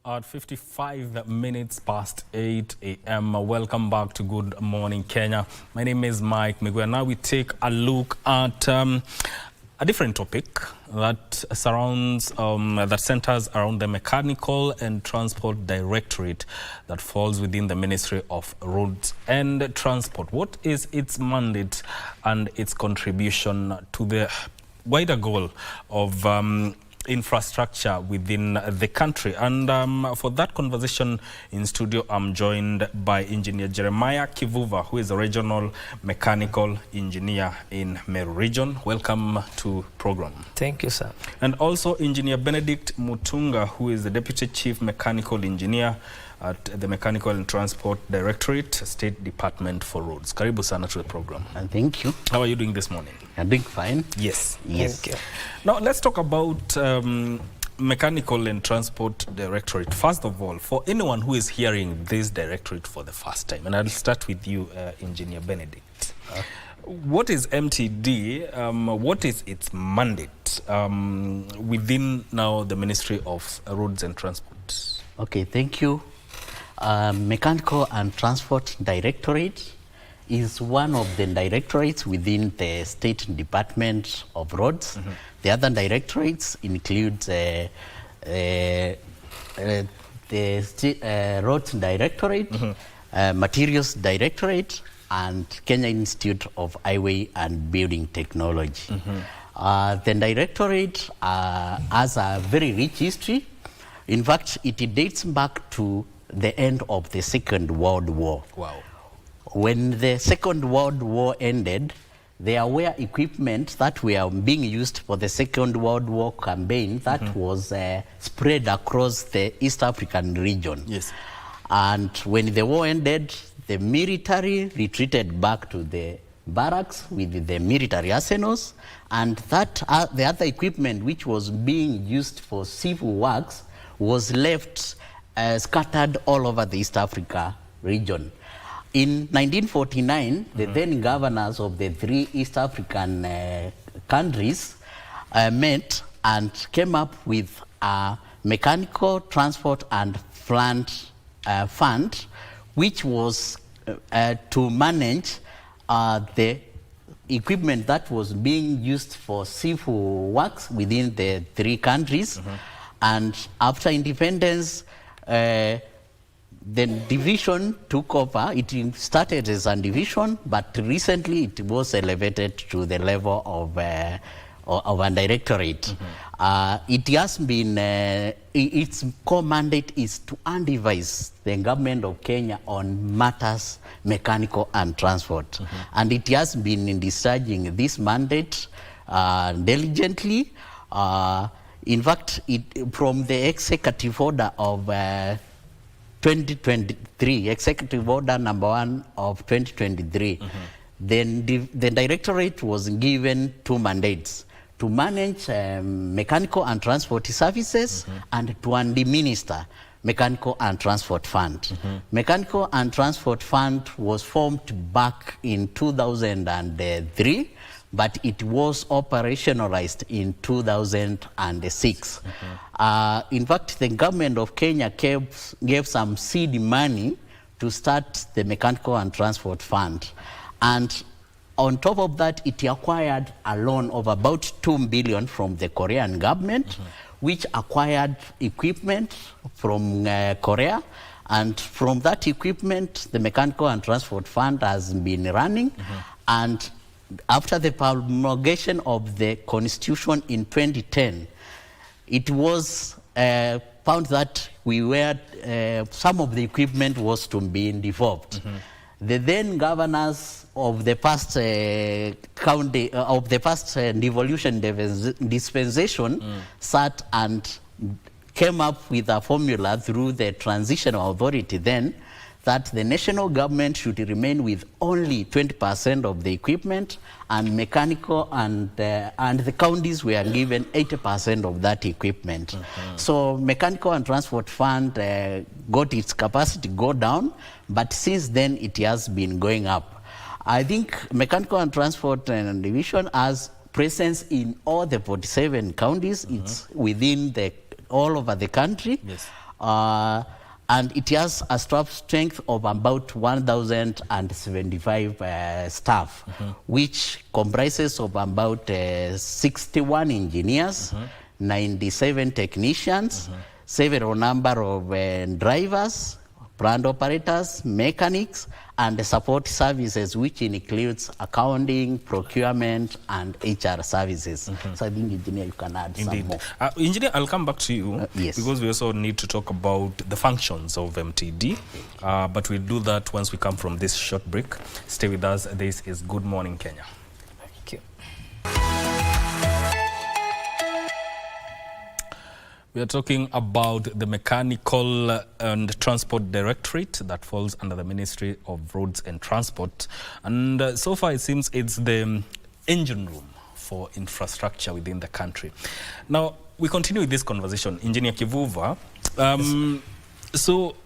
At 55 minutes past 8 a.m. Welcome back to Good Morning Kenya. My name is Mike Miguel. Now we take a look at a different topic that centers around the Mechanical and Transport Directorate that falls within the Ministry of Roads and Transport. What is its mandate and its contribution to the wider goal of infrastructure within the country? And for that conversation in studio, I'm joined by Engineer Jeremiah Kivuva, who is a regional mechanical engineer in Meru region. Welcome to program. Thank you, sir. And also Engineer Benedict Mutunga, who is the Deputy Chief Mechanical Engineer at the Mechanical and Transport Directorate, State Department for Roads. Karibu sana to the program. Thank you. How are you doing this morning? I'm doing fine. Yes. Yes. Thank you. Now let's talk about Mechanical and Transport Directorate. First of all, for anyone who is hearing this directorate for the first time, and I'll start with you, Engineer Benedict. What is MTD? What is its mandate within now the Ministry of Roads and Transport? Okay, thank you. Mechanical and Transport Directorate is one of the directorates within the State Department of Roads. Mm-hmm. The other directorates include the Roads Directorate, mm-hmm. Materials Directorate, and Kenya Institute of Highway and Building Technology. Mm-hmm. The directorate has a very rich history. In fact, it dates back to the end of the Second World War. Wow. When the Second World War ended, there were equipment that were being used for the Second World War campaign that mm-hmm. was spread across the East African region. Yes. And when the war ended, the military retreated back to the barracks with the military arsenals, and that the other equipment which was being used for civil works was left scattered all over the East Africa region. In 1949, mm-hmm. the then governors of the three East African countries met and came up with a mechanical transport and plant fund, which was to manage the equipment that was being used for civil works within the three countries. Mm-hmm. And after independence, the division took over. It started as a division, but recently it was elevated to the level of a directorate. Mm-hmm. It has been, its core mandate is to advise the government of Kenya on matters mechanical and transport. Mm-hmm. And it has been discharging this mandate diligently. In fact, from the executive order of 2023, executive order number 1 of 2023, mm-hmm. then the directorate was given 2 mandates: to manage mechanical and transport services, mm-hmm. and to administer Mechanical and Transport Fund. Mm-hmm. Mechanical and Transport Fund was formed back in 2003, but it was operationalized in 2006. Mm-hmm. In fact, the government of Kenya gave some seed money to start the Mechanical and Transport Fund. And on top of that, it acquired a loan of about 2 billion from the Korean government, mm-hmm. which acquired equipment from Korea. And from that equipment, the Mechanical and Transport Fund has been running. Mm-hmm. And after the promulgation of the Constitution in 2010, it was found that some of the equipment was to be devolved. Mm-hmm. The then governors of the past devolution dispensation sat and came up with a formula through the transitional authority then, that the national government should remain with only 20% of the equipment, and mechanical and the counties were given 80% of that equipment. Mm-hmm. So Mechanical and Transport Fund got its capacity go down, but since then it has been going up. I think Mechanical and Transport Division has presence in all the 47 counties. Mm-hmm. It's within all over the country. Yes. And it has a staff strength of about 1,075 staff, which comprises of about 61 engineers, 97 technicians, several number of drivers, plant operators, mechanics, and the support services, which includes accounting, procurement, and HR services. So I think, Engineer, you can add some more. Engineer, I'll come back to you, yes, because we also need to talk about the functions of MTD, but we'll do that once we come from this short break. Stay with us. This is Good Morning Kenya. Thank you. We are talking about the Mechanical and Transport Directorate that falls under the Ministry of Roads and Transport. And so far it seems it's the engine room for infrastructure within the country. Now, we continue with this conversation. Engineer Kivuva, so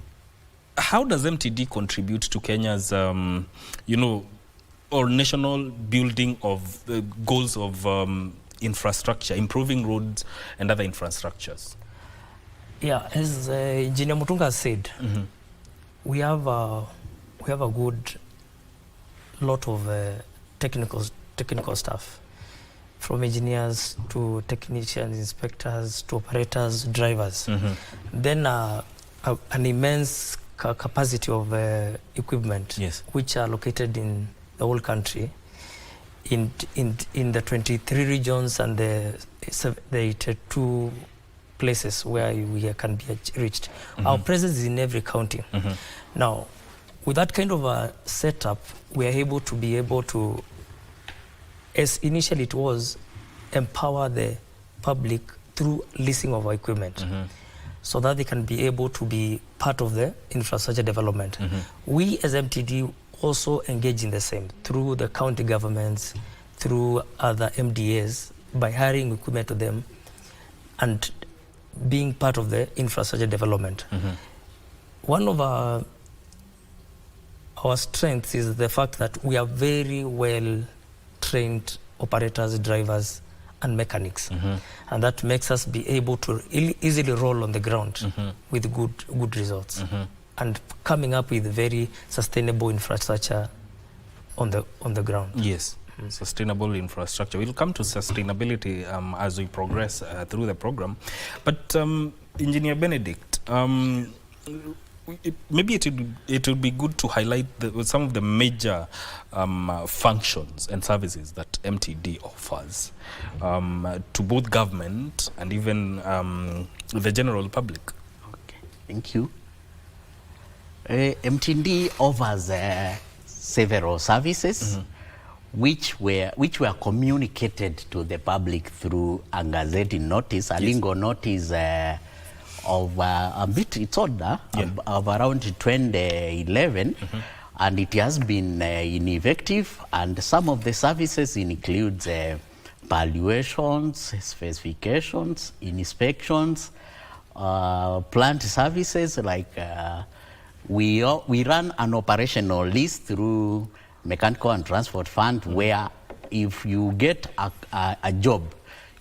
how does MTD contribute to Kenya's, or national building of the goals of infrastructure, improving roads and other infrastructures? Yeah, as Engineer Mutunga said, we have a good lot of technical staff, from engineers to technicians, inspectors to operators, drivers. Then an immense capacity of equipment, yes, which are located in the whole country, in the 23 regions and the 82 places where we can be reached. Our presence is in every county. Now, with that kind of a setup, we are able to, as initially it was, empower the public through leasing of our equipment, so that they can be able to be part of the infrastructure development. We as MTD also engage in the same through the county governments, through other MDAs, by hiring equipment to them and being part of the infrastructure development. One of our strengths is the fact that we are very well trained operators, drivers, and mechanics, and that makes us be able to easily roll on the ground with good results, and coming up with very sustainable infrastructure on the ground. Yes. Sustainable infrastructure. We'll come to sustainability as we progress through the program. But Engineer Benedict, maybe it would be good to highlight some of the major functions and services that MTD offers to both government and even the general public. Okay, thank you. MTD offers several services, which were communicated to the public through a gazetting notice, a legal notice of a bit, it's older, of around 2011, and it has been ineffective. And some of the services includes valuations, specifications, inspections, plant services, like we run an operational list through Mechanical and Transport Fund, where if you get a job,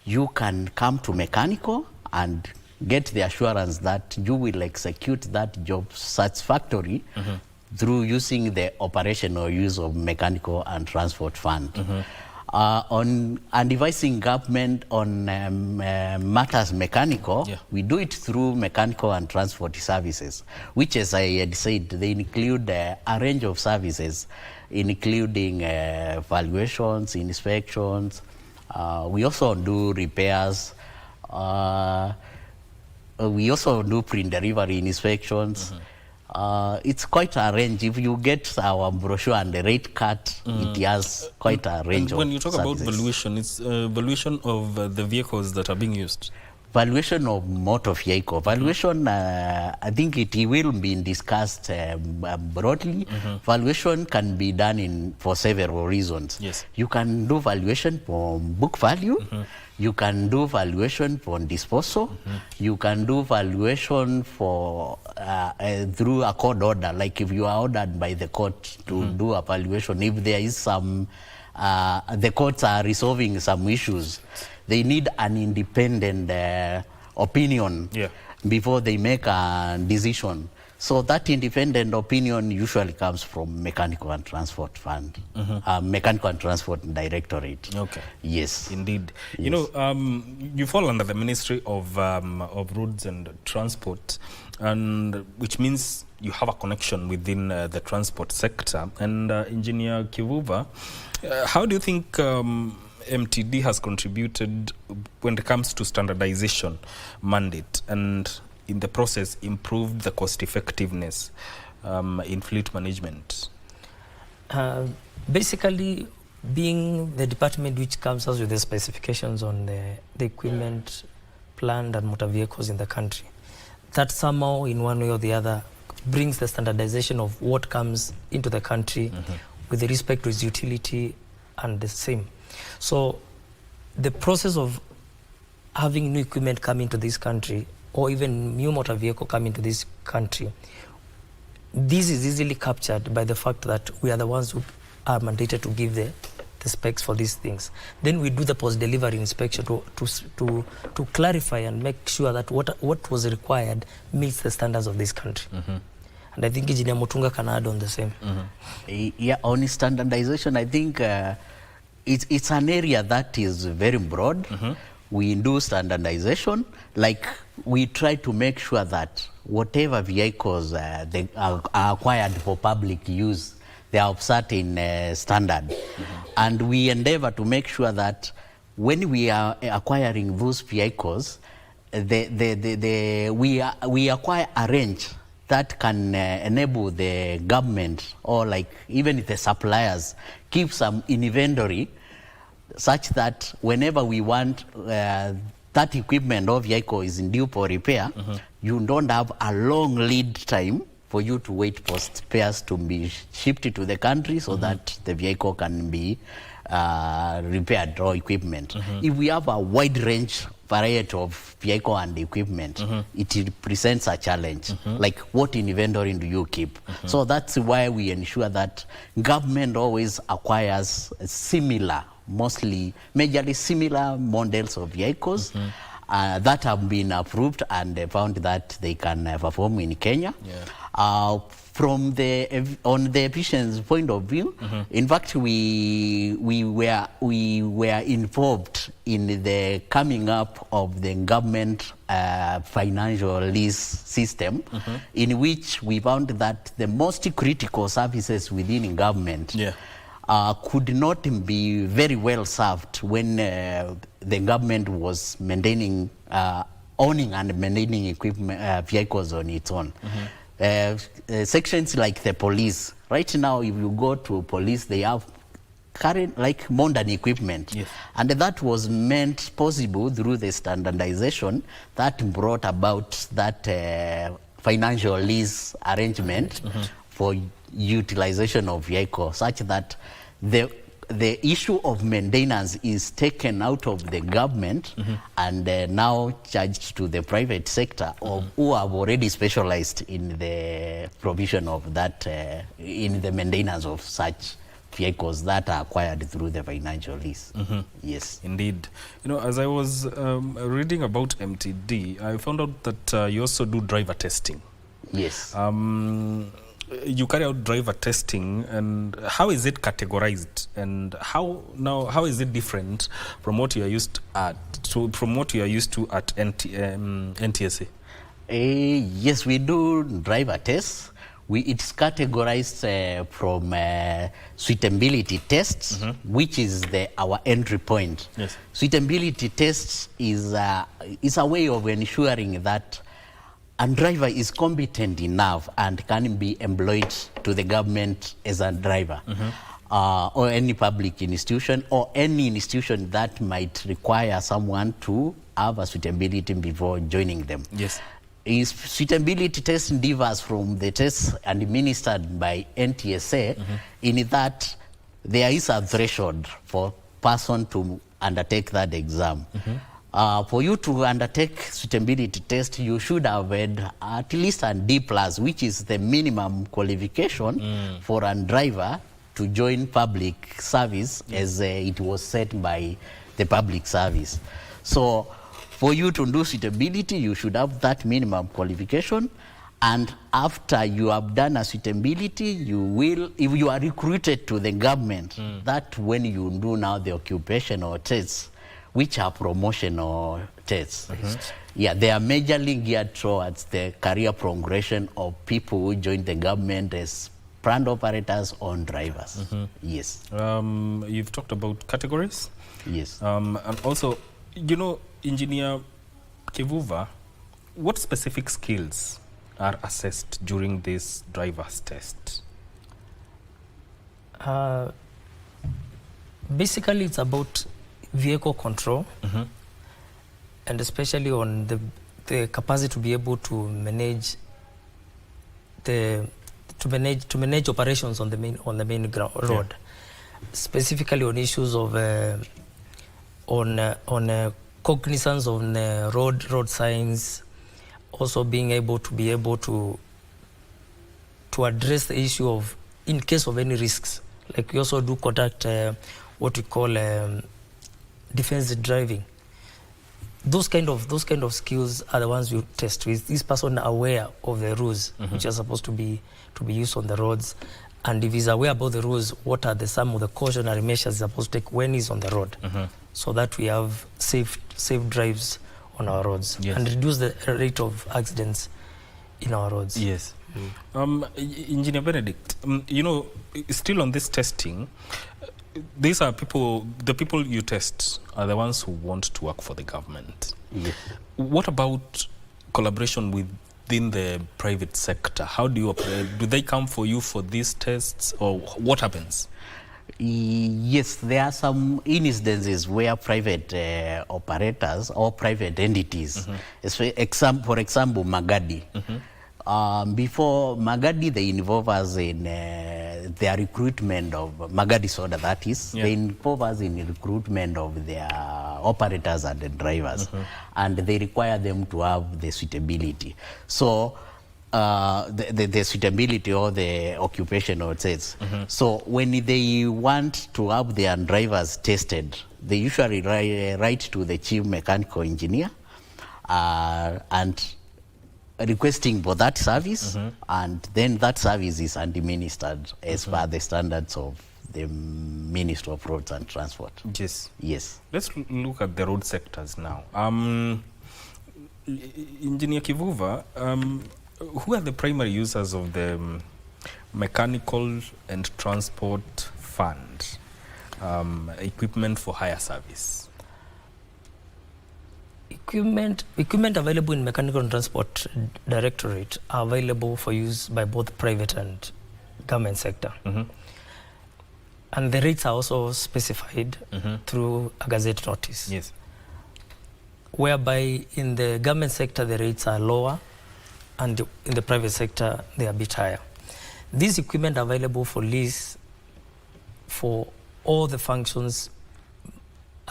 you can come to Mechanical and get the assurance that you will execute that job satisfactorily through using the operational use of Mechanical and Transport Fund. On advising government on matters mechanical, we do it through Mechanical and Transport Services, which, as I had said, they include a range of services, including valuations, inspections. We also do repairs. We also do pre-delivery inspections. It's quite a range. If you get our brochure and the rate card, it has quite a range of services. When you talk about valuation, it's valuation of the vehicles that are being used? Valuation of motor vehicle. Valuation, I think it will be discussed broadly. Valuation can be done for several reasons. Yes. You can do valuation for book value. You can do valuation for disposal. You can do valuation for through a court order, like if you are ordered by the court to do a valuation. If there is some, the courts are resolving some issues, they need an independent opinion. before they make a decision. So that independent opinion usually comes from Mechanical and Transport Fund, Mechanical and Transport Directorate. Okay. Yes. Indeed. Yes. You know, you fall under the Ministry of Roads and Transport, and which means you have a connection within the transport sector. And Engineer Kivuva, how do you think MTD has contributed when it comes to standardization mandate and in the process improved the cost effectiveness in fleet management? Basically, being the department which comes out with the specifications on the equipment, plant and motor vehicles in the country, that somehow in one way or the other brings the standardization of what comes into the country with respect to its utility and the same. So the process of having new equipment come into this country or even new motor vehicle come into this country, this is easily captured by the fact that we are the ones who are mandated to give the specs for these things. Then we do the post-delivery inspection to clarify and make sure that what was required meets the standards of this country. And I think Engineer Mutunga can add on the same. Yeah, on standardization, I think it's an area that is very broad. We do standardization, like we try to make sure that whatever vehicles they are acquired for public use, they are of certain standard. And we endeavor to make sure that when we are acquiring those vehicles, we acquire a range that can enable the government or like even the suppliers keep some inventory such that whenever we want that equipment or vehicle is in due for repair, you don't have a long lead time for you to wait for spares to be shipped to the country so that the vehicle can be repaired or equipment. If we have a wide range variety of vehicle and equipment, it presents a challenge. Like what inventory do you keep? So that's why we ensure that government always acquires similar, majorly similar models of vehicles that have been approved and found that they can perform in Kenya. From on the efficiency point of view, in fact, we were involved in the coming up of the government financial lease system, in which we found that the most critical services within government could not be very well served when the government was maintaining, owning and maintaining equipment, vehicles on its own. Sections like the police, right now if you go to police, they have current like modern equipment, and that was meant possible through the standardization that brought about that financial lease arrangement for utilization of vehicles, such that the issue of maintenance is taken out of the government and now charged to the private sector who have already specialized in the provision of that, in the maintenance of such vehicles that are acquired through the financial lease. Yes. Indeed. You know, as I was reading about MTD, I found out that you also do driver testing. Yes. You carry out driver testing, and how is it categorized, and how is it different from what you are used to at NTSA? Yes, we do driver tests. It's categorized from suitability tests, which is our entry point. Yes. Suitability tests is a way of ensuring that a driver is competent enough and can be employed to the government as a driver, or any public institution or any institution that might require someone to have a suitability before joining them. Yes. Suitability test differs from the tests administered by NTSA in that there is a threshold for person to undertake that exam. For you to undertake suitability test, you should have had at least a D+, which is the minimum qualification for a driver to join public service as it was set by the public service. So for you to do suitability, you should have that minimum qualification. And after you have done a suitability, you will, if you are recruited to the government, that when you do now the occupational tests, which are promotional tests. Yeah, they are majorly geared towards the career progression of people who join the government as plant operators or drivers. Yes. You've talked about categories. Yes. And also, you know, Engineer Kivuva, what specific skills are assessed during this driver's test? Basically, it's about vehicle control, and especially on the capacity to be able to manage to manage operations on the main road, specifically on issues of on cognizance on road signs, also being able to address the issue of in case of any risks. Like we also do conduct what we call defensive driving. Those kind of skills are the ones we test. Is this person aware of the rules which are supposed to be used on the roads? And if he's aware about the rules, what are some of the cautionary measures he's supposed to take when he's on the road, so that we have safe drives on our roads and reduce the rate of accidents in our roads. Yes. Engineer Benedict, you know, still on this testing, these are the people you test are the ones who want to work for the government. Yes. What about collaboration within the private sector? How do you operate? Do they come for you for these tests, or what happens? Yes, there are some instances where private operators or private entities, for example, Magadi. Before Magadi, they involve us in their recruitment of Magadi Soda, that is. They involve us in recruitment of their operators and the drivers, and they require them to have the suitability. So the suitability or the occupational tests. So when they want to have their drivers tested, they usually write to the chief mechanical engineer and requesting for that service, and then that service is administered as per the standards of the Ministry of Roads and Transport. Yes. Yes. Let's look at the road sectors now. Engineer Kivuva, who are the primary users of the mechanical and transport fund, equipment for hire service? Equipment available in Mechanical and Transport Directorate are available for use by both private and government sector. And the rates are also specified through a gazette notice. Yes. Whereby in the government sector the rates are lower, and in the private sector they are a bit higher. These equipment are available for lease for all the functions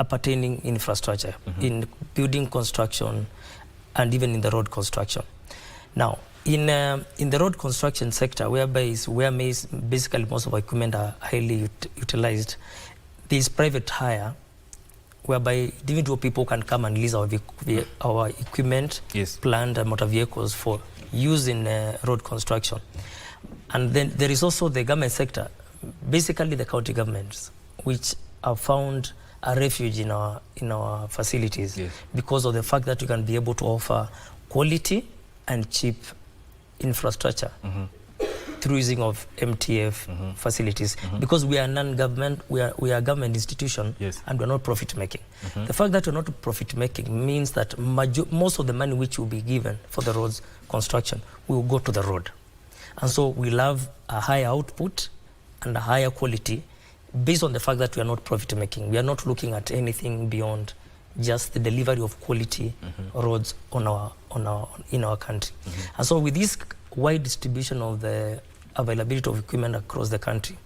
appertaining infrastructure, in building construction, and even in the road construction. Now, in the road construction sector, where basically most of our equipment are highly utilized, there is private hire, whereby individual people can come and lease our equipment, plant and motor vehicles for use in road construction. And then there is also the government sector, basically the county governments, which have found a refuge in our facilities because of the fact that you can be able to offer quality and cheap infrastructure through using of MTF facilities, because we are non-government, we are a government institution, and we are not profit making. The fact that we are not profit making means that most of the money which will be given for the roads construction will go to the road, and so we'll have a higher output and a higher quality based on the fact that we are not profit making. We are not looking at anything beyond just the delivery of quality roads in our country. And so with this wide distribution of the availability of equipment across the country,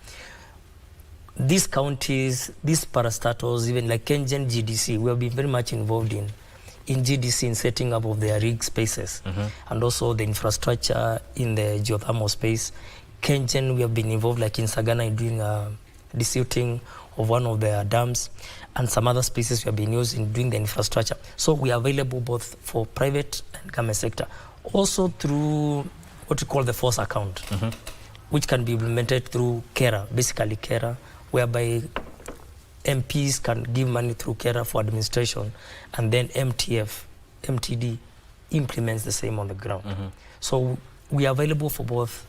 these counties, these parastatals, even like Kengen GDC, we have been very much involved in GDC in setting up of their rig spaces and also the infrastructure in the geothermal space. Kengen, we have been involved like in Sagana in doing desilting of one of their dams. and some other spaces we have been used in doing the infrastructure. So we are available both for private and government sector. Also through what we call the force account, which can be implemented through KERA, basically KERA, whereby MPs can give money through KERA for administration, and then MTD implements the same on the ground. So we are available for both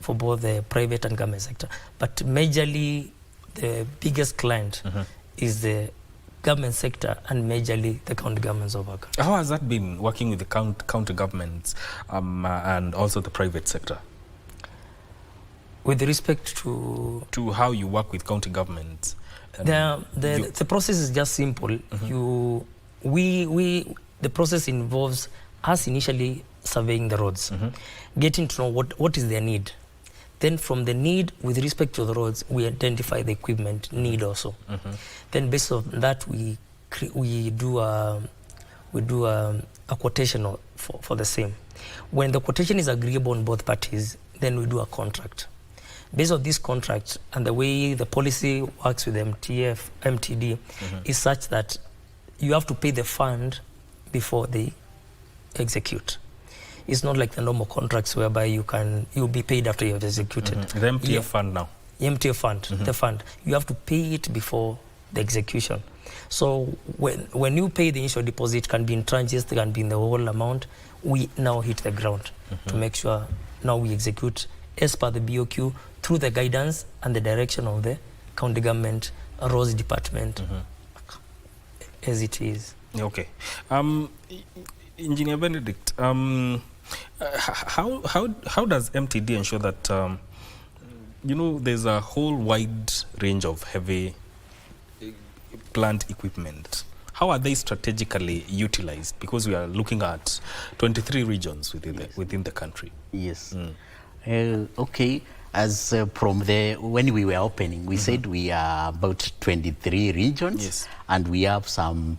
the private and government sector. But majorly, the biggest client is the government sector, and majorly the county governments of our country. How has that been working with the county governments and also the private sector? With respect to how you work with county governments? The process is just simple. The process involves us initially surveying the roads, getting to know what is their need. Then from the need with respect to the roads, we identify the equipment need also. Then based on that, we do a quotation for the same. When the quotation is agreeable on both parties, then we do a contract. Based on this contract and the way the policy works with MTD is such that you have to pay the fund before they execute. It's not like the normal contracts whereby you'll be paid after you have executed. The MTF fund now. MTF fund, the fund. You have to pay it before the execution. So when you pay the initial deposit, can be in tranches, it can be in the whole amount, we now hit the ground to make sure now we execute as per the BOQ through the guidance and the direction of the county government, roads department, as it is. Okay. Engineer Benedict, how does MTD ensure that there's a whole wide range of heavy plant equipment? How are they strategically utilized? Because we are looking at 23 regions within the country. Yes. Okay. As from when we were opening, we said we are about 23 regions, and we have some.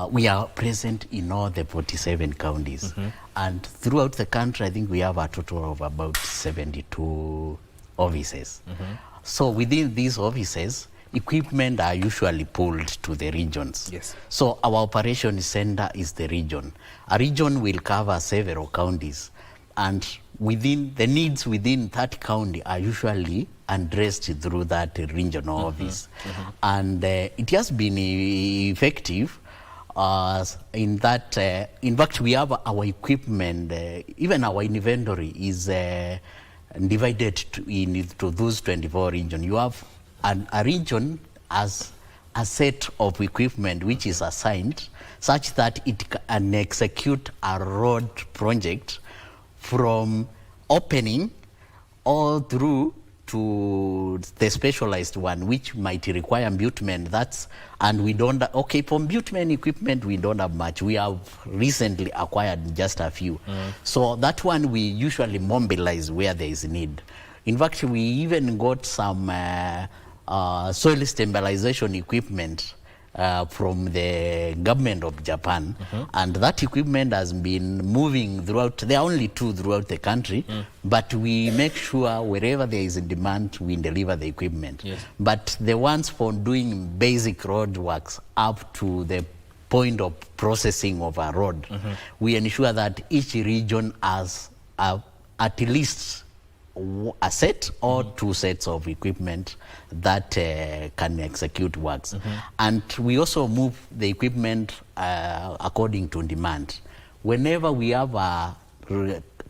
We are present in all the 47 counties, and throughout the country, I think we have a total of about 72 offices. So within these offices, equipment are usually pulled to the regions. So our operation center is the region. A region will cover several counties, and within the needs within that county are usually addressed through that regional office, and it has been effective. In that, in fact, we have our equipment, even our inventory is divided into those 24 regions. You have a region as a set of equipment which is assigned such that it can execute a road project from opening all through to the specialized one, which might require bitumen. And we don't, for bitumen equipment, we don't have much. We have recently acquired just a few. So that one we usually mobilize where there is need. In fact, we even got some soil stabilization equipment from the government of Japan, and that equipment has been moving throughout. There are only 2 throughout the country, but we make sure wherever there is a demand, we deliver the equipment. But the ones for doing basic road works up to the point of processing of a road, we ensure that each region has at least a set or 2 sets of equipment that can execute works. And we also move the equipment according to demand. Whenever we have a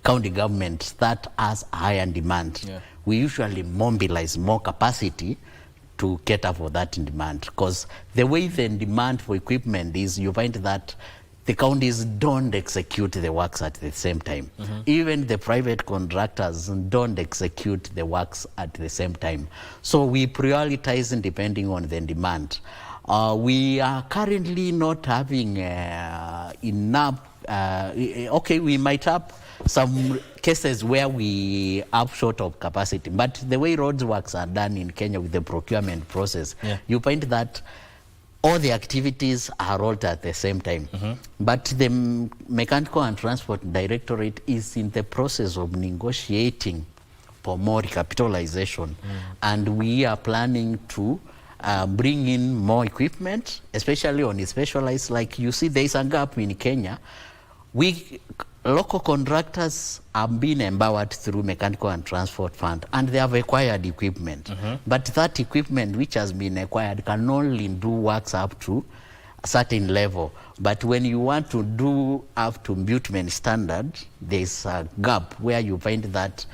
county government that has higher demand, we usually mobilize more capacity to cater for that demand. Because the way the demand for equipment is, you find that the counties don't execute the works at the same time. Even the private contractors don't execute the works at the same time. So we prioritize depending on the demand. We are currently not having enough. We might have some cases where we have short of capacity, but the way roads works are done in Kenya with the procurement process, you find that all the activities are rolled at the same time. But the Mechanical and Transport Directorate is in the process of negotiating for more recapitalization. And we are planning to bring in more equipment, especially on specialized. Like you see, there is a gap in Kenya. Local contractors are being empowered through Mechanical and Transport Fund, and they have acquired equipment. But that equipment which has been acquired can only do works up to a certain level. But when you want to do up to Butman standard, there's a gap where you find that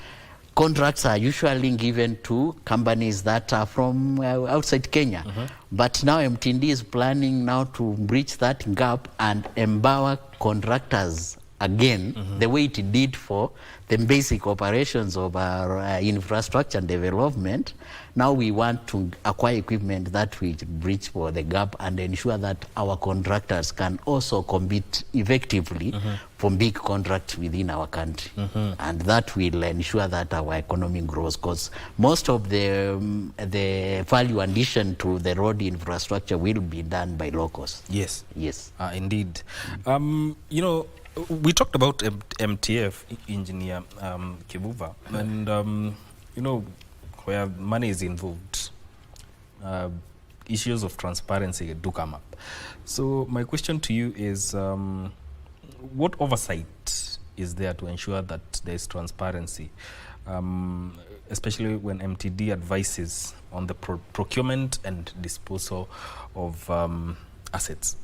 contracts are usually given to companies that are from outside Kenya. But now MTD is planning now to bridge that gap and empower contractors again, the way it did for the basic operations of our infrastructure and development. Now we want to acquire equipment that will bridge for the gap and ensure that our contractors can also compete effectively for big contracts within our country. And that will ensure that our economy grows, because most of the value addition to the road infrastructure will be done by locals. Yes. Yes. Indeed. You know, we talked about MTF, Engineer Kivuva, and you know, where money is involved, issues of transparency do come up. So my question to you is, what oversight is there to ensure that there is transparency, especially when MTD advises on the procurement and disposal of assets?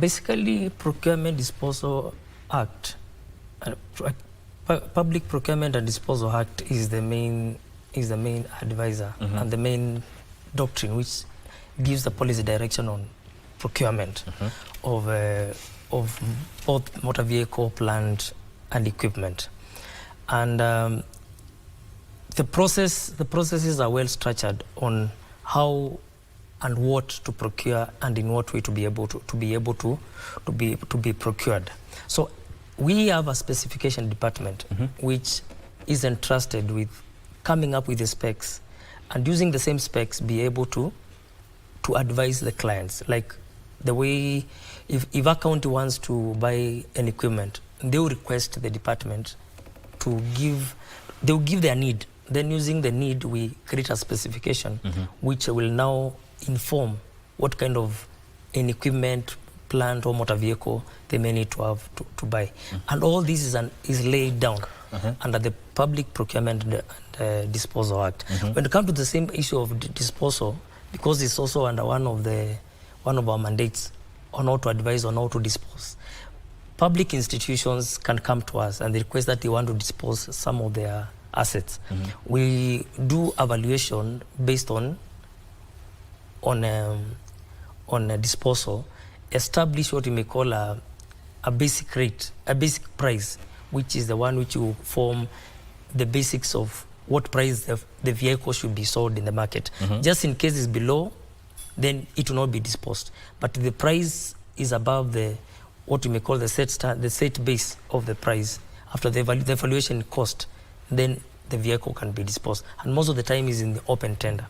Basically, Procurement Disposal Act, Public Procurement and Disposal Act is the main advisor and the main doctrine which gives the policy direction on procurement of both motor vehicle, plant, and equipment. And the processes are well structured on how and what to procure and in what way to be able to be procured. So we have a specification department which is entrusted with coming up with the specs and using the same specs be able to advise the clients. Like the way if a county wants to buy an equipment, they will request the department to give their need. Then using the need, we create a specification which will now inform what kind of an equipment, plant or motor vehicle they may need to have to buy. And all this is laid down under the Public Procurement and Disposal Act. When it comes to the same issue of disposal, because it's also under one of our mandates on how to advise on how to dispose, public institutions can come to us and they request that they want to dispose some of their assets. We do evaluation based on a disposal, establish what you may call a basic rate, a basic price, which is the one which will form the basics of what price the vehicle should be sold in the market. Just in case it's below, then it will not be disposed. But the price is above what you may call the set base of the price. After the evaluation cost, then the vehicle can be disposed. And most of the time is in the open tender.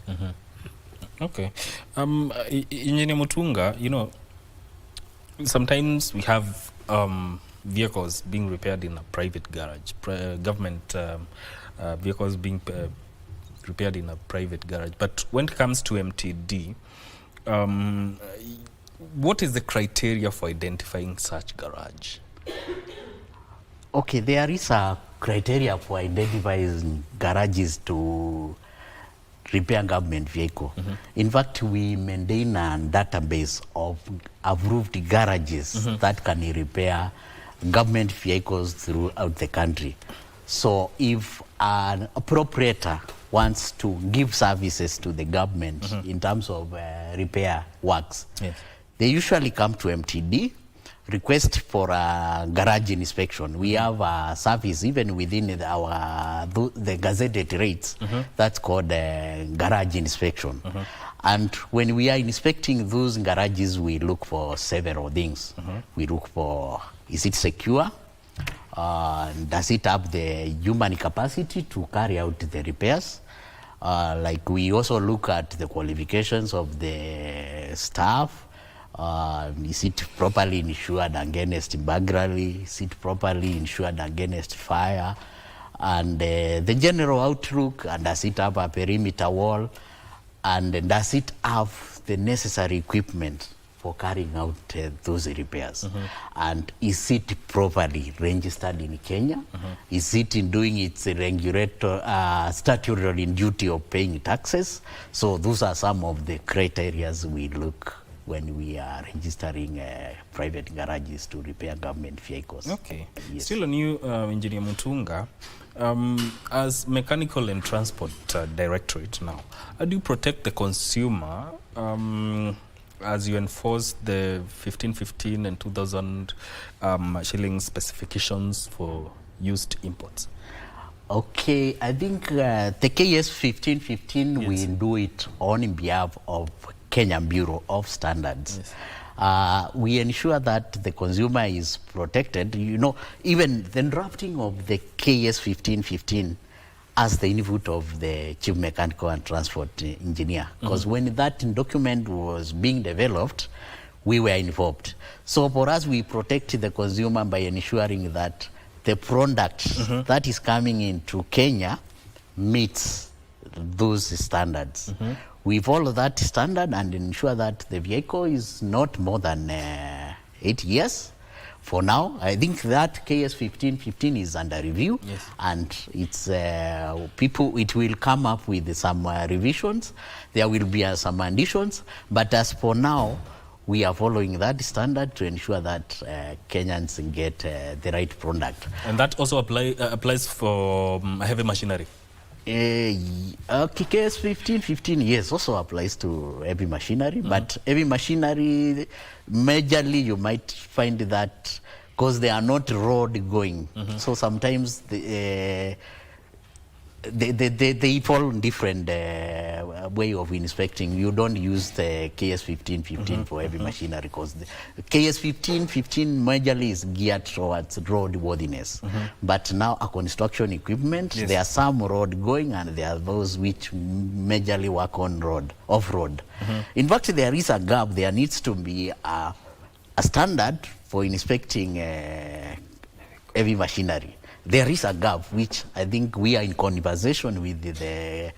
Okay. Engineer Mutunga, you know, sometimes we have vehicles being repaired in a private garage, government vehicles being repaired in a private garage. But when it comes to MTD, what is the criteria for identifying such garage? Okay, there is a criteria for identifying garages to repair government vehicle. In fact, we maintain a database of approved garages that can repair government vehicles throughout the country. So if an appropriator wants to give services to the government in terms of repair works, they usually come to MTD, request for a garage inspection. We have a service even within the gazetted rates that's called garage inspection. And when we are inspecting those garages, we look for several things. We look for, is it secure? Does it have the human capacity to carry out the repairs? Like we also look at the qualifications of the staff. Is it properly insured against burglary? Is it properly insured against fire? And the general outlook, and does it have a perimeter wall? and does it have the necessary equipment for carrying out those repairs? And is it properly registered in Kenya? Is it in doing its statutory duty of paying taxes? So those are some of the criteria we look when we are registering private garages to repair government vehicles. Okay. Yes. Still on you, Engineer Mutunga. As Mechanical and Transport Directorate now, how do you protect the consumer as you enforce the 1515 and 2000 shilling specifications for used imports? Okay, I think the KS 1515, Yes. we do it on behalf of Kenyan Bureau of Standards. Yes. We ensure that the consumer is protected. You know, even the drafting of the KS 1515 as the input of the Chief Mechanical and Transport Engineer, because when that document was being developed, we were involved. So for us, we protect the consumer by ensuring that the product that is coming into Kenya meets those standards. We follow that standard and ensure that the vehicle is not more than 8 years. For now, I think that KS 1515 is under review. Yes. And it's it will come up with some revisions. There will be some additions, but as for now, we are following that standard to ensure that Kenyans get the right product. And that also applies for heavy machinery? KS 1515, yes, also applies to heavy machinery, but heavy machinery, majorly you might find that because they are not road going, so sometimes they fall in different way of inspecting. You don't use the KS 1515 for heavy machinery because the KS 1515 majorly is geared towards roadworthiness. But now a construction equipment, Yes. there are some road going and there are those which majorly work on road, off-road. In fact, there is a gap. There needs to be a standard for inspecting heavy machinery. There is a gap which I think we are in conversation with the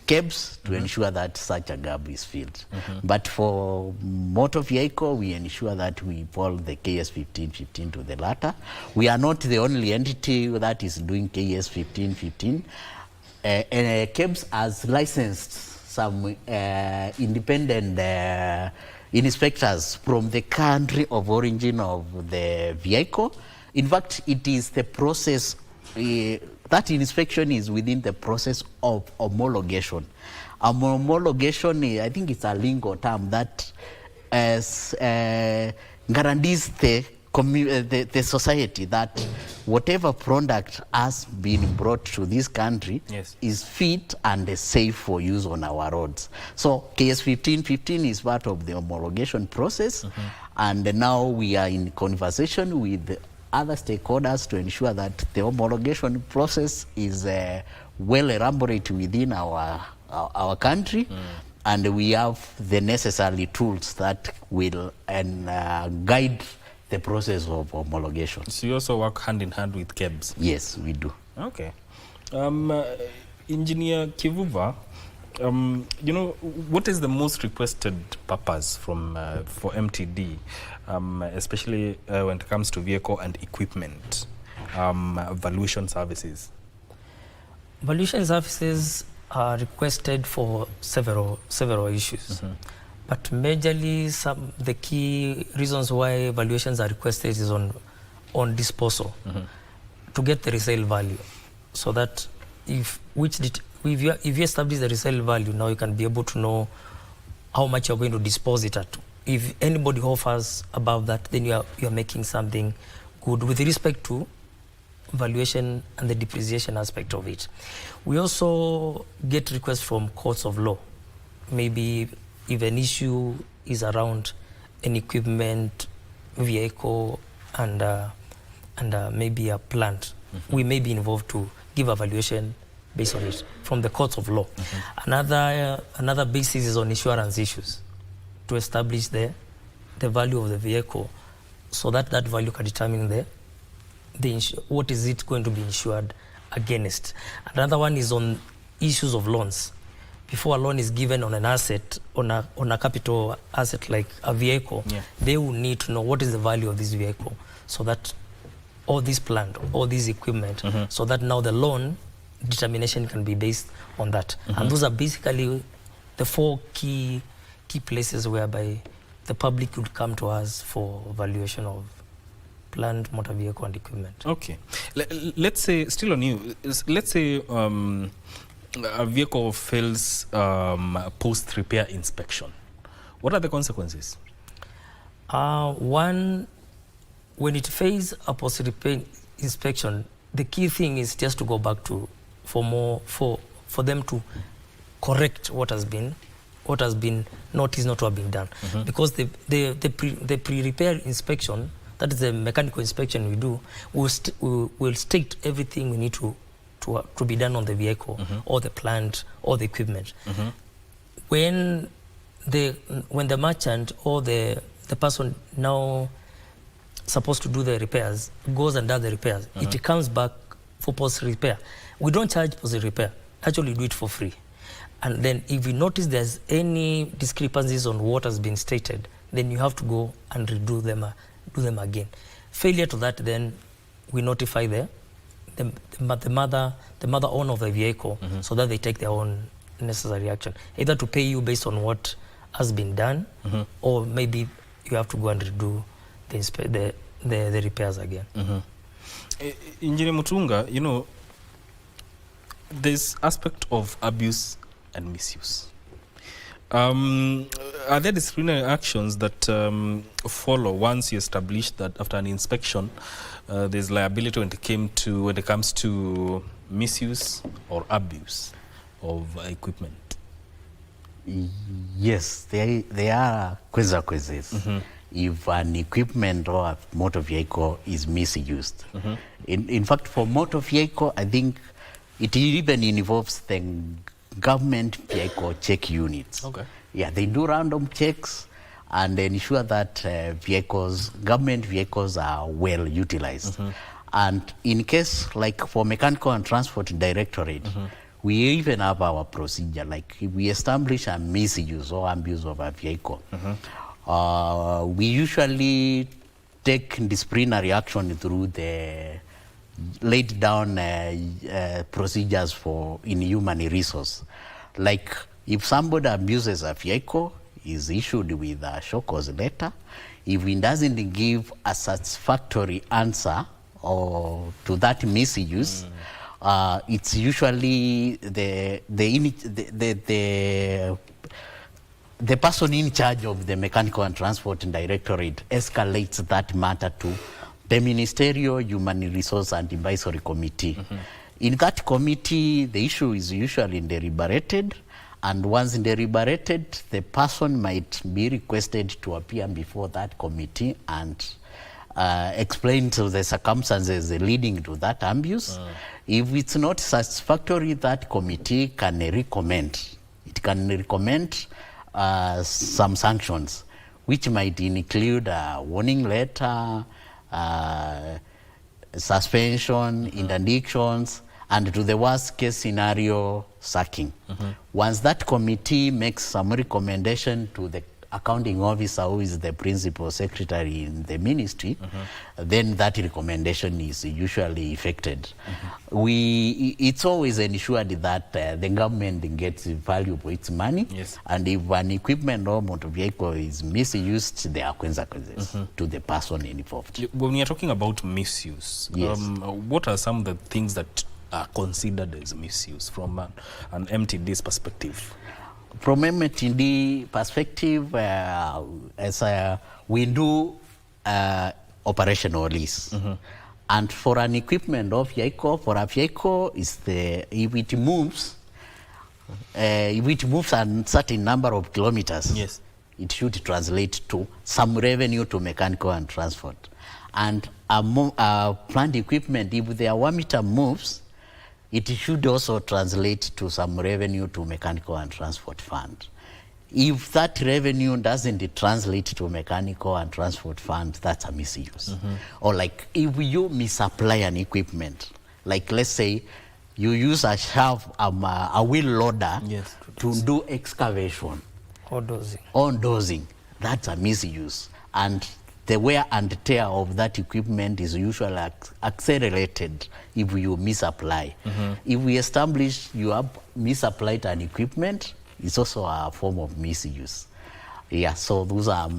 KEBS to ensure that such a gap is filled. But for motor vehicle, we ensure that we follow the KS 1515 to the latter. We are not the only entity that is doing KS 1515. And KEBS has licensed some independent inspectors from the country of origin of the vehicle. In fact, it is the process, that inspection is within the process of homologation. Homologation, I think it's a lingo term that guarantees the society that whatever product has been brought to this country Yes. is fit and safe for use on our roads. So KS 1515 is part of the homologation process, and now we are in conversation with other stakeholders to ensure that the homologation process is well elaborated within our country, and we have the necessary tools that will guide the process of homologation. So you also work hand in hand with KEBS? Yes, we do. Okay. Engineer Kivuva, you know, what is the most requested purpose from for MTD, especially when it comes to vehicle and equipment valuation services? Valuation services are requested for several issues. But majorly, the key reasons why valuations are requested is on disposal, to get the resale value, so that if you establish the resale value, now you can be able to know how much you're going to dispose it at. If anybody offers above that, then you're making something good with respect to valuation and the depreciation aspect of it. We also get requests from courts of law. Maybe if an issue is around an equipment, vehicle, and maybe a plant, we may be involved to give a valuation based on it from the courts of law. Another basis is on insurance issues, to establish the value of the vehicle, so that value can determine what is it going to be insured against. Another one is on issues of loans. before a loan is given on an asset, on a capital asset like a vehicle, they will need to know what is the value of this vehicle, so that all this plant, all this equipment, so that now the loan determination can be based on that. And those are basically the 4 key places whereby the public would come to us for valuation of plant, motor vehicle and equipment. Okay. Let's say, still on you, let's say a vehicle fails post-repair inspection. What are the consequences? One, when it fails a post-repair inspection, the key thing is just to go back to for them to correct what has been noticed not to have been done. Because the pre-repair inspection, that is the mechanical inspection we do, will state everything we need to be done on the vehicle, or the plant, or the equipment. When the merchant or the person now supposed to do the repairs goes and does the repairs, it comes back for post-repair. We don't charge post-repair. Actually, we do it for free. And then if we notice there's any discrepancies on what has been stated, then you have to go and redo them, do them again. Failure to that, then we notify the mother owner of the vehicle, so that they take their own necessary action, either to pay you based on what has been done, or maybe you have to go and redo the repairs again. Engineer Mutunga, you know, this aspect of abuse and misuse. Are there disciplinary actions that follow once you establish that after an inspection there's liability when it comes to misuse or abuse of equipment? Yes, there are consequences if an equipment or a motor vehicle is misused. In fact, for motor vehicle, I think it even involves the government vehicle check units. Okay. Yeah, they do random checks and ensure that government vehicles are well utilized. And in case, like for Mechanical and Transport Directorate, we even have our procedure. Like if we establish a misuse or abuse of a vehicle, we usually take disciplinary action through the laid down procedures in human resource. Like if somebody abuses a vehicle, is issued with a show cause letter. If he doesn't give a satisfactory answer or to that misuse, it's usually the person in charge of the Mechanical and Transport Directorate escalates that matter to the Ministerial Human Resource and Advisory Committee. In that committee, the issue is usually deliberated, and once deliberated, the person might be requested to appear before that committee and explain to the circumstances leading to that abuse. If it's not satisfactory, that committee can recommend. It can recommend some sanctions, which might include a warning letter, suspension, interdictions, and to the worst case scenario, sacking. Once that committee makes some recommendation to the accounting officer, who is the principal secretary in the ministry, then that recommendation is usually effected. It's always ensured that the government gets value for its money, and if an equipment or motor vehicle is misused, there are consequences to the person involved. When we are talking about misuse, what are some of the things that are considered as misuse from an MTD's perspective? From MTD perspective, we do operational lease. And for an equipment or vehicle, for a vehicle, if it moves a certain number of kilometers, it should translate to some revenue to Mechanical and Transport. And a plant equipment, if the meter moves, it should also translate to some revenue to Mechanical and Transport Fund. If that revenue doesn't translate to Mechanical and Transport Fund, that's a misuse. Or like if you misapply an equipment, like let's say you use a shaft, a wheel loader to do excavation. Or dozing. Or dozing. That's a misuse. And the wear and tear of that equipment is usually accelerated if you misapply. If we establish you have misapplied an equipment, it's also a form of misuse. Yeah, so those are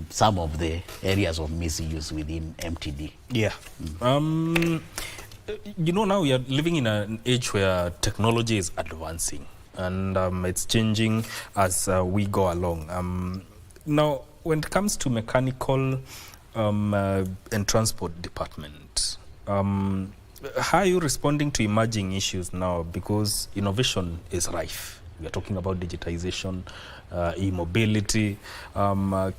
some of the areas of misuse within MTD. Yeah. You know, now we are living in an age where technology is advancing and it's changing as we go along. Now, when it comes to mechanical and transport department, how are you responding to emerging issues now? Because innovation is rife. We are talking about digitization, e-mobility,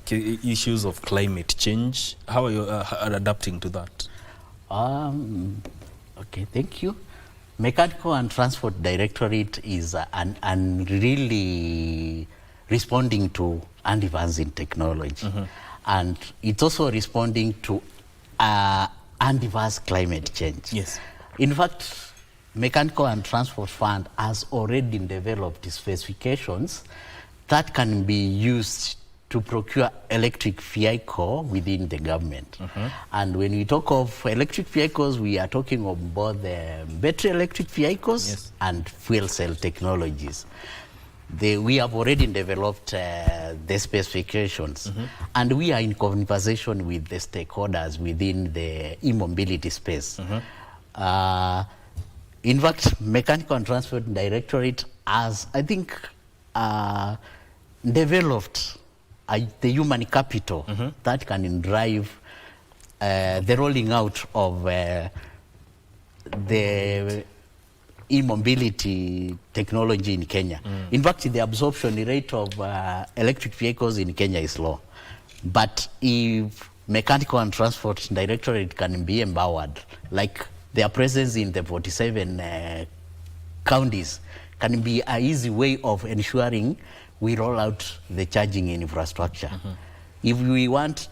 issues of climate change. How are you adapting to that? Okay, thank you. Mechanical and Transport Directorate is really responding to advancing technology. And it's also responding to advanced climate change. Yes. In fact, Mechanical and Transport Fund has already developed specifications that can be used to procure electric vehicle within the government. And when we talk of electric vehicles, we are talking of both the battery electric vehicles and fuel cell technologies. We have already developed the specifications, and we are in conversation with the stakeholders within the e-mobility space. In fact, Mechanical and Transport Directorate has, I think, developed the human capital that can drive the rolling out of the e-mobility technology in Kenya. In fact, the absorption rate of electric vehicles in Kenya is low. But if Mechanical and Transport Directorate can be empowered, like their presence in the 47 counties can be an easy way of ensuring we roll out the charging infrastructure. If we want,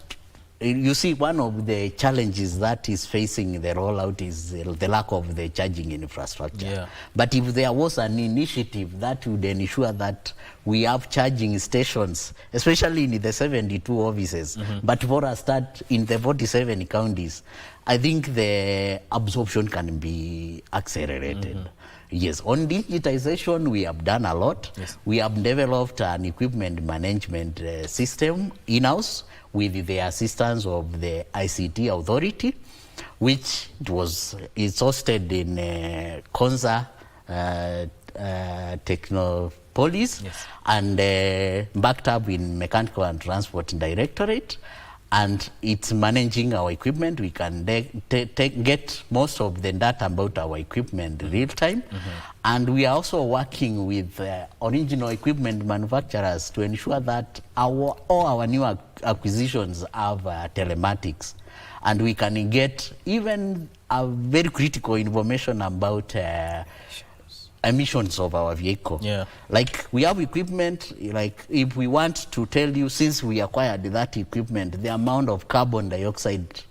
you see, one of the challenges that is facing the rollout is the lack of the charging infrastructure. But if there was an initiative that would ensure that we have charging stations, especially in the 72 offices, but for a start in the 47 counties, I think the absorption can be accelerated. Yes, on digitization, we have done a lot. We have developed an equipment management system in-house with the assistance of the ICT authority, which is hosted in Konza Technopolis and backed up in Mechanical and Transport Directorate. And it's managing our equipment. We can get most of the data about our equipment real time. And we are also working with original equipment manufacturers to ensure that all our new acquisitions have telematics. And we can get even a very critical information about emissions of our vehicle. Like we have equipment, like if we want to tell you, since we acquired that equipment, the amount of carbon dioxide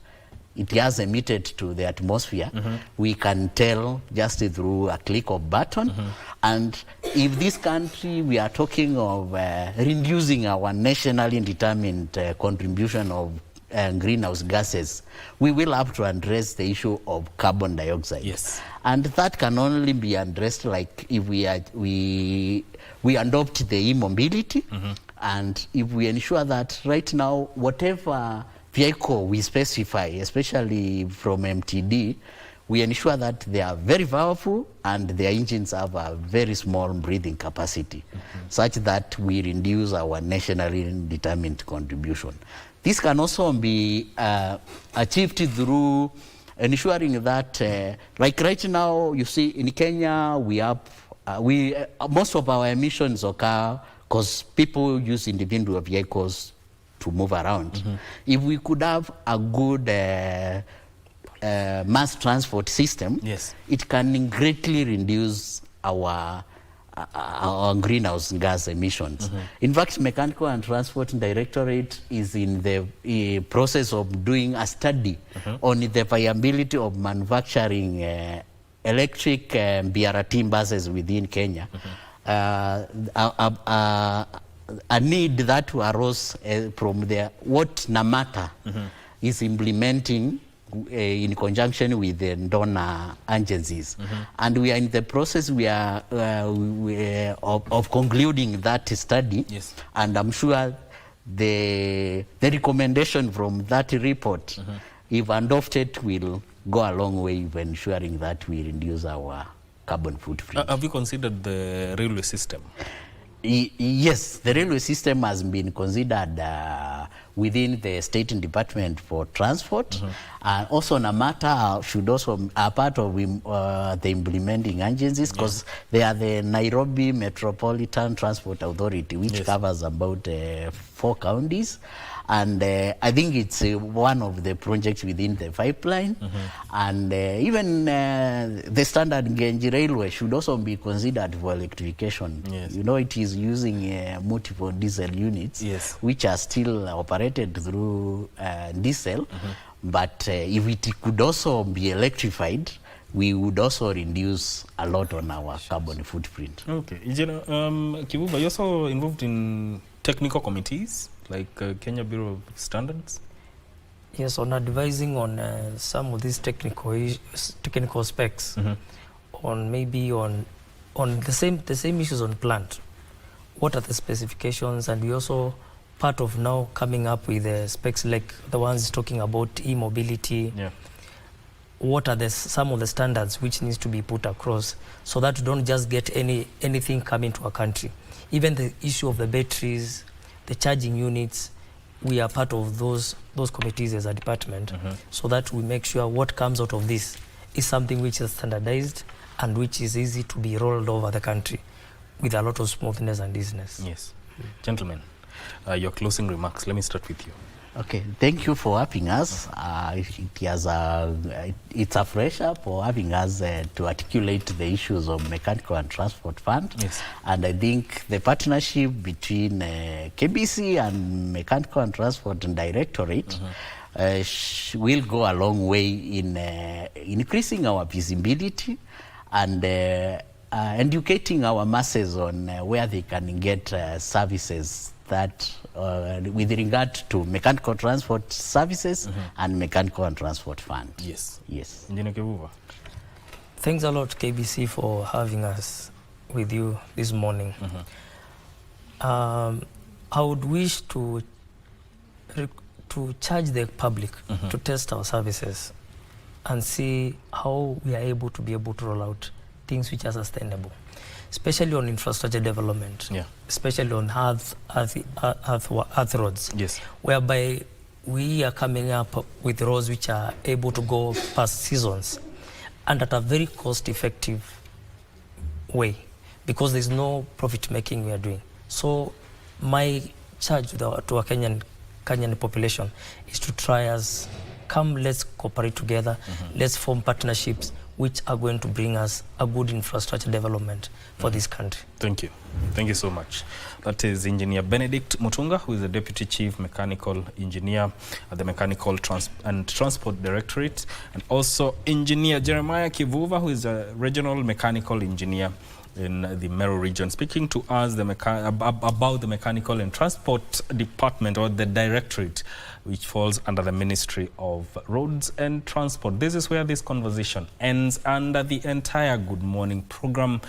it has emitted to the atmosphere, we can tell just through a click of button. And if this country, we are talking of reducing our nationally determined contribution of greenhouse gases, we will have to address the issue of carbon dioxide. And that can only be addressed like if we adopt the e-mobility, and if we ensure that right now, whatever vehicle we specify, especially from MTD, we ensure that they are very powerful and their engines have a very small breathing capacity, such that we reduce our nationally determined contribution. This can also be achieved through ensuring that, like right now, you see in Kenya, we have, most of our emissions occur because people use individual vehicles to move around. If we could have a good mass transport system, it can greatly reduce our greenhouse gas emissions. In fact, Mechanical and Transport Directorate is in the process of doing a study on the viability of manufacturing electric BRT buses within Kenya, a need that arose from what Namata is implementing in conjunction with the donor agencies. And we are in the process of concluding that study. Yes. And I'm sure the recommendation from that report, if adopted, will go a long way in ensuring that we reduce our carbon footprint. Have you considered the railway system? Yes, the railway system has been considered within the State Department for Transport. And also Namata should also be part of the implementing agencies, because they are the Nairobi Metropolitan Transport Authority, which covers about 4 counties. And I think it's one of the projects within the pipeline. And even the standard gauge railway should also be considered for electrification. You know, it is using multiple diesel units, which are still operated through diesel. But if it could also be electrified, we would also reduce a lot on our carbon footprint. Okay. Engineer Kivuva, you're also involved in technical committees like Kenya Bureau of Standards? Yes, on advising on some of these technical specs, on maybe on the same issues on plant. What are the specifications? And we also part of now coming up with specs like the ones talking about e-mobility. What are some of the standards which needs to be put across, so that we don't just get anything coming to our country. Even the issue of the batteries, the charging units, we are part of those committees as a department, so that we make sure what comes out of this is something which is standardized and which is easy to be rolled over the country with a lot of smoothness and easiness. Yes. Gentlemen, your closing remarks. Let me start with you. Okay, thank you for having us. It's a pleasure for having us to articulate the issues of Mechanical and Transport Fund. And I think the partnership between KBC and Mechanical and Transport Directorate will go a long way in increasing our visibility and educating our masses on where they can get services that with regard to mechanical transport services and Mechanical and Transport Fund. Yes. Engineer Kivuva. Thanks a lot, KBC, for having us with you this morning. I would wish to charge the public to test our services and see how we are able to roll out things which are sustainable, especially on infrastructure development, especially on earth roads, whereby we are coming up with roads which are able to go past seasons and at a very cost-effective way, because there's no profit making we are doing. So my charge to our Kenyan population is to try as come, let's cooperate together, let's form partnerships which are going to bring us a good infrastructure development for this country. Thank you. Thank you so much. That is Engineer Benedict Mutunga, who is the Deputy Chief Mechanical Engineer at the Mechanical and Transport Directorate, and also Engineer Jeremiah Kivuva, who is a Regional Mechanical Engineer in the Meru region, speaking to us about the Mechanical and Transport Department, or the Directorate, which falls under the Ministry of Roads and Transport. This is where this conversation ends, and the entire Good Morning program